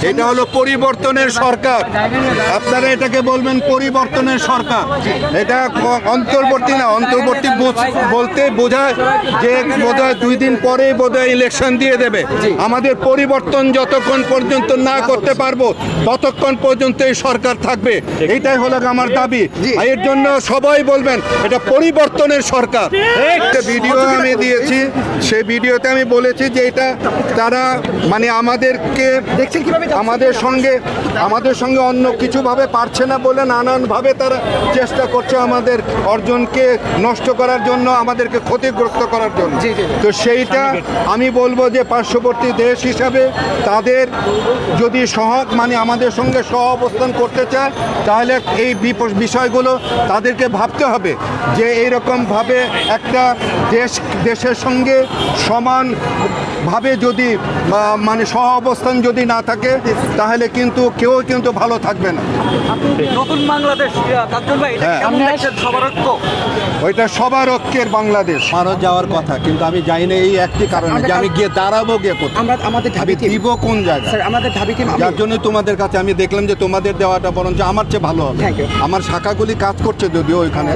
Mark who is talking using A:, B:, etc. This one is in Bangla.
A: এটা হলো পরিবর্তনের সরকার। আপনারা এটাকে বলবেন পরিবর্তনের সরকার। এটা অন্তর্বর্তী না, অন্তর্বর্তী বলতে বোঝায় যে বোধহয় 2 দিন পরেই বোধহয় ইলেকশন দিয়ে দেবে। আমাদের পরিবর্তন যতক্ষণ পর্যন্ত না করতে পারবো ততক্ষণ পর্যন্ত এই সরকার থাকবে, এটাই হলো আমার দাবি। এর জন্য সবাই বলবেন এটা পরিবর্তনের সরকার। একটা ভিডিও আমি দিয়েছি, সেই ভিডিওতে আমি বলেছি যে এটা তারা মানে আমাদেরকে দেখছেন কিভাবে আমাদের সঙ্গে অন্য কিছুভাবে পারছে না বলে নানানভাবে তারা চেষ্টা করছে আমাদের অর্জনকে নষ্ট করার জন্য, আমাদেরকে ক্ষতিগ্রস্ত করার জন্য। তো সেইটা আমি বলবো যে পার্শ্ববর্তী দেশ হিসাবে তাদের যদি মানে আমাদের সঙ্গে সহ অবস্থান করতে চায় তাহলে এই বিষয়গুলো তাদেরকে ভাবতে হবে যে এইরকমভাবে একটা দেশের সঙ্গে সমানভাবে যদি মানে সহ অবস্থান যদি না থাকে তাহলে কিন্তু কেউ কিন্তু ভালো থাকবে না।
B: নতুন বাংলাদেশ
A: ওইটা সবার ঐক্যের বাংলাদেশ। ভারত যাওয়ার কথা, কিন্তু আমি যাই না এই একটি কারণে যে আমি গিয়ে দাঁড়াবো গিয়ে
C: আমাদের
A: আমি দিব কোন জায়গায়,
C: আমাদের ঢাবিকে
A: যার জন্য তোমাদের কাছে আমি দেখলাম যে তোমাদের দেওয়াটা বরঞ্চ আমার চেয়ে ভালো হবে। আমার শাখাগুলি কাজ করছে যদিও ওইখানে।